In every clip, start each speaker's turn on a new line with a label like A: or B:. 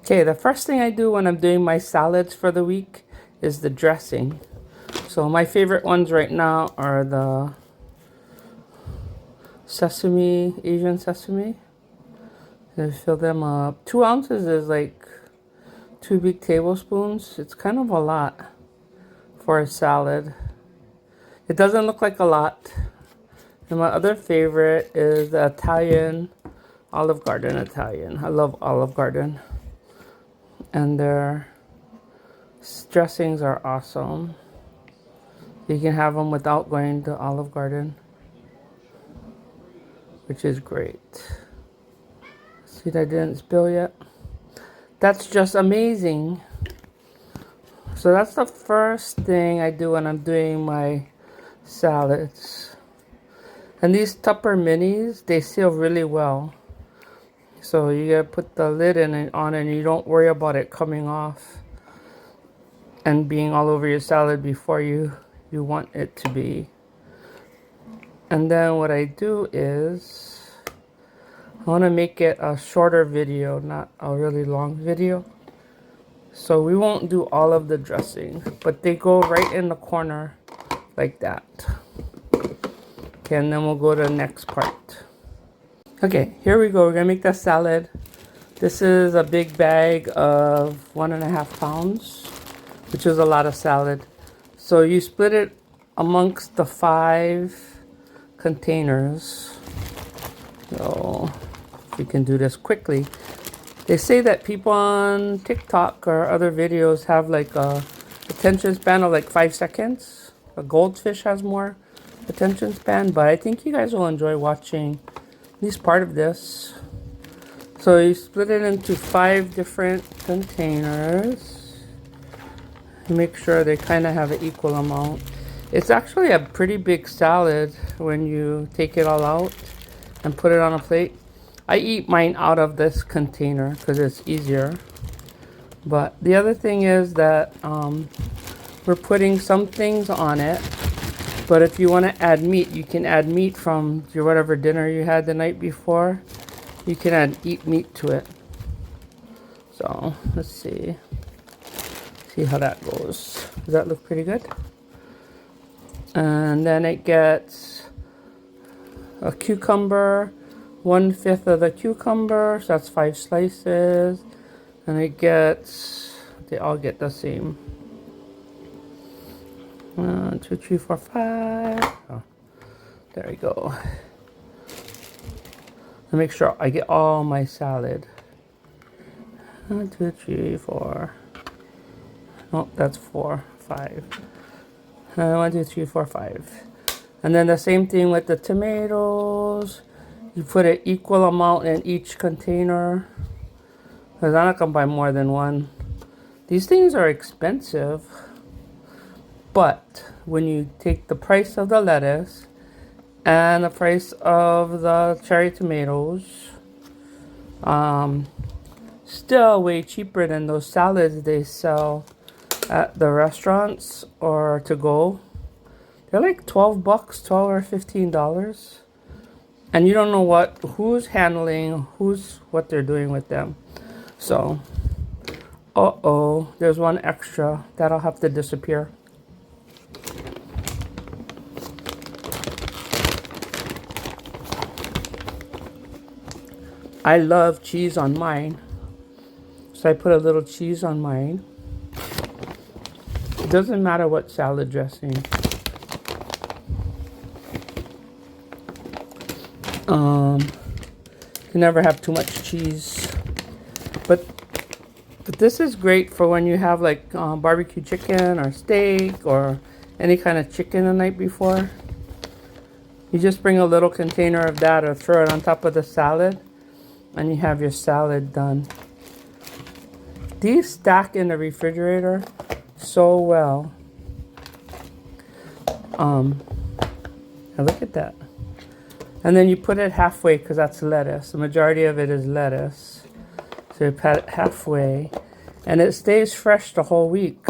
A: Okay, the first thing I do when I'm doing my salads for the week is the dressing. So my favorite ones right now are the sesame, Asian sesame. I fill them up. 2 ounces is like 2 big tablespoons. It's kind of a lot for a salad. It doesn't look like a lot. And my other favorite is the Italian, Olive Garden Italian. I love Olive Garden. And their dressings are awesome. You can have them without going to Olive Garden, which is great. See that I didn't spill yet? That's just amazing. So that's the first thing I do when I'm doing my salads. And these Tupper minis, they seal really well. So you gotta put the lid on and you don't worry about it coming off and being all over your salad before you want it to be. And then what I do is I want to make it a shorter video, not a really long video. So we won't do all of the dressing, but they go right in the corner like that. Okay, and then we'll go to the next part. Okay, here we go. We're gonna make the salad. This is a big bag of 1.5 pounds, which is a lot of salad. So you split it amongst the 5 containers. So if you can do this quickly. They say that people on TikTok or other videos have like a attention span of like 5 seconds. A goldfish has more attention span, but I think you guys will enjoy watching at least part of this. So you split it into 5 different containers. Make sure they kind of have an equal amount. It's actually a pretty big salad when you take it all out and put it on a plate. I eat mine out of this container because it's easier. But the other thing is that we're putting some things on it. But if you want to add meat, you can add meat from your whatever dinner you had the night before. You can add eat meat to it. So let's see how that goes. Does that look pretty good? And then it gets a cucumber, 1/5 of the cucumber, so that's 5 slices. And it gets, they all get the same. 1, 2, 3, 4, 5. Oh, there we go. Let me make sure I get all my salad. 1, 2, 3, 4. Oh, that's 4, 5. 1, 2, 3, 4, 5. And then the same thing with the tomatoes. You put an equal amount in each container. Because I'm not going to buy more than one. These things are expensive. But when you take the price of the lettuce and the price of the cherry tomatoes, still way cheaper than those salads they sell at the restaurants or to go. They're like $12, $12 or $15. And you don't know who's handling, what they're doing with them. So, there's one extra. That'll have to disappear. I love cheese on mine. So I put a little cheese on mine. It doesn't matter what salad dressing. You never have too much cheese. But this is great for when you have like barbecue chicken or steak or any kind of chicken the night before. You just bring a little container of that or throw it on top of the salad and you have your salad done. These stack in the refrigerator so well. And look at that. And then you put it halfway because that's lettuce. The majority of it is lettuce. So you put it halfway. And it stays fresh the whole week.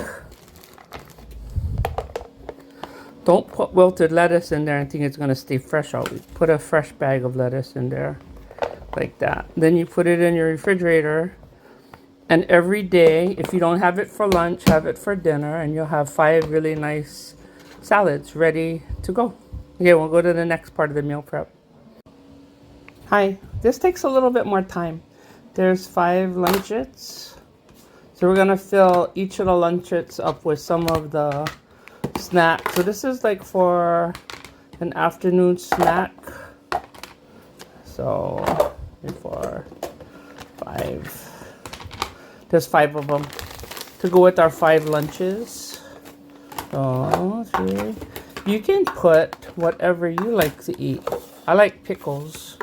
A: Don't put wilted lettuce in there and think it's going to stay fresh all week. Put a fresh bag of lettuce in there. Like that. Then you put it in your refrigerator. And every day, if you don't have it for lunch, have it for dinner, and you'll have 5 really nice salads ready to go. Okay, we'll go to the next part of the meal prep. Hi, this takes a little bit more time. There's 5 lunchettes. So we're gonna fill each of the lunchettes up with some of the snacks. So this is like for an afternoon snack. So 3, 4, 5. There's 5 of them to go with our 5 lunches. So 3. You can put whatever you like to eat. I like pickles,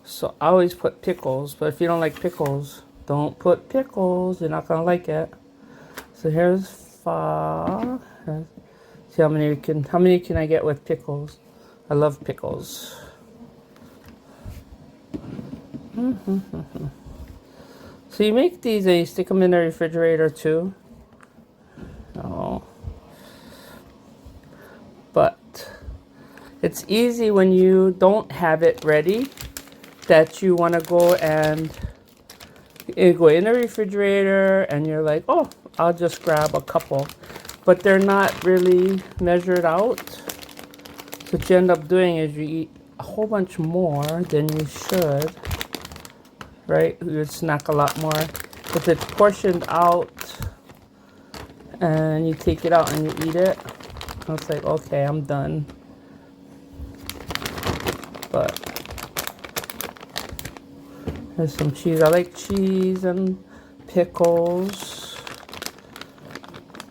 A: so I always put pickles. But if you don't like pickles, don't put pickles. You're not gonna like it. So here's 5. See how many can I get with pickles? I love pickles. So you make these and you stick them in the refrigerator too. Oh. But it's easy when you don't have it ready that you want to go and you go in the refrigerator and you're like, oh, I'll just grab a couple. But they're not really measured out. So what you end up doing is you eat a whole bunch more than you should. Right? You would snack a lot more. If it's portioned out and you take it out and you eat it, it's like, okay, I'm done. But there's some cheese. I like cheese and pickles.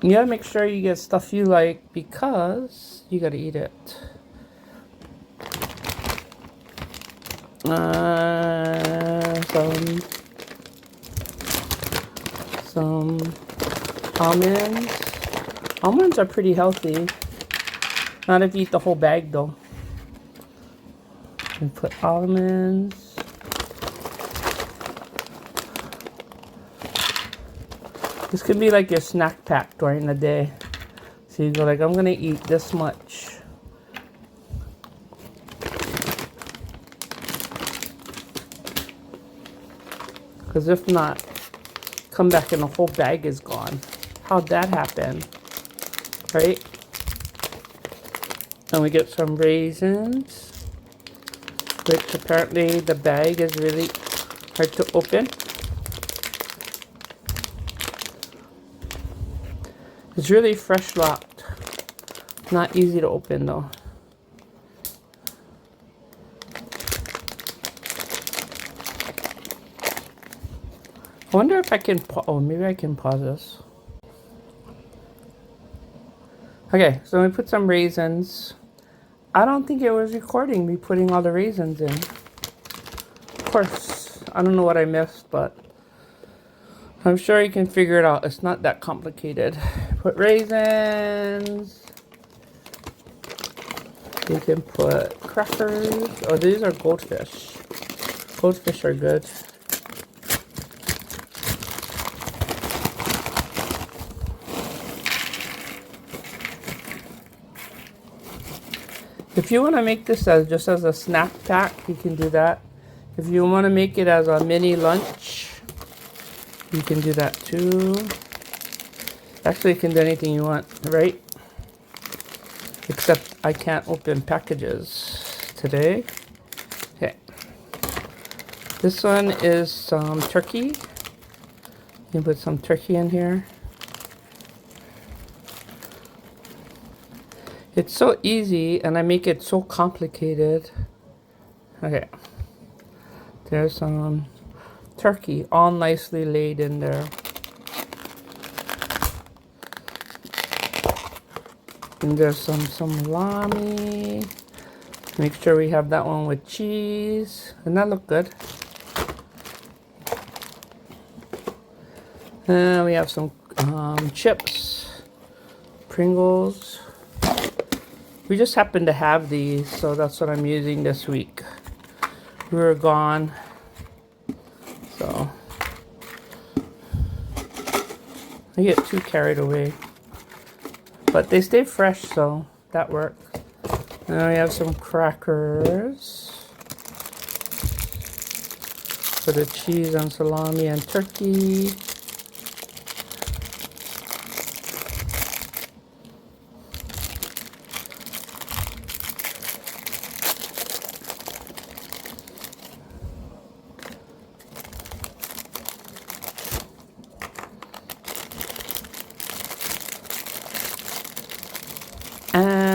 A: You gotta make sure you get stuff you like because you gotta eat it. Some almonds. Almonds are pretty healthy. Not if you eat the whole bag though. We put almonds. This could be like your snack pack during the day. So you go like, I'm gonna eat this much. Because if not, come back and the whole bag is gone. How'd that happen? Right? And we get some raisins, which apparently the bag is really hard to open. It's really fresh locked. Not easy to open though. I wonder if I can, oh, maybe I can pause this. Okay, so we put some raisins. I don't think it was recording me putting all the raisins in. Of course, I don't know what I missed, but I'm sure you can figure it out. It's not that complicated. Put raisins. You can put crackers. Oh, these are goldfish. Goldfish are good. If you want to make this as just as a snack pack, you can do that. If you want to make it as a mini lunch, you can do that too. Actually, you can do anything you want, right? Except I can't open packages today. Okay. This one is some turkey. You can put some turkey in here. It's so easy and I make it so complicated. Okay. There's some turkey all nicely laid in there. And there's some salami. Make sure we have that one with cheese. And that look good. And we have some chips. Pringles. We just happen to have these, so that's what I'm using this week. We were gone. So I get too carried away. But they stay fresh, so that works. Now we have some crackers for the cheese and salami and turkey.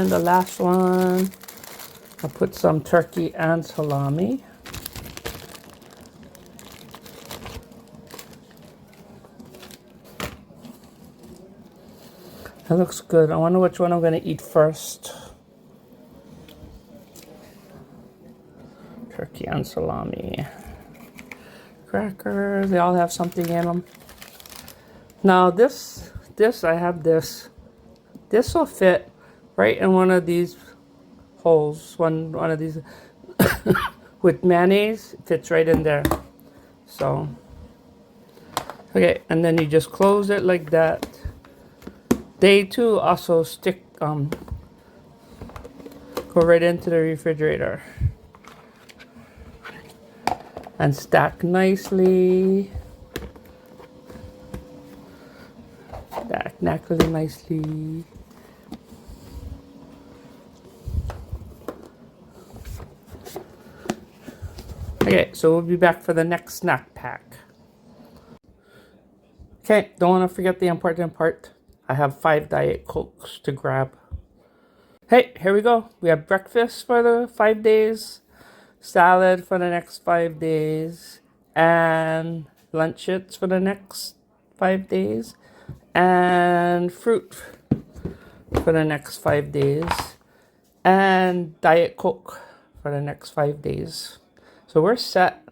A: And the last one, I'll put some turkey and salami. That looks good. I wonder which one I'm going to eat first. Turkey and salami. Crackers, they all have something in them. Now this, I have this. This will fit right in one of these holes. One of these with mayonnaise, fits right in there. So, okay, and then you just close it like that. They too also stick, go right into the refrigerator. And stack nicely. Stack really nicely. Okay, so we'll be back for the next snack pack. Okay, don't want to forget the important part. I have 5 Diet Cokes to grab. Hey, here we go. We have breakfast for the 5 days, salad for the next 5 days, and lunches for the next 5 days, and fruit for the next 5 days, and Diet Coke for the next 5 days. So we're set.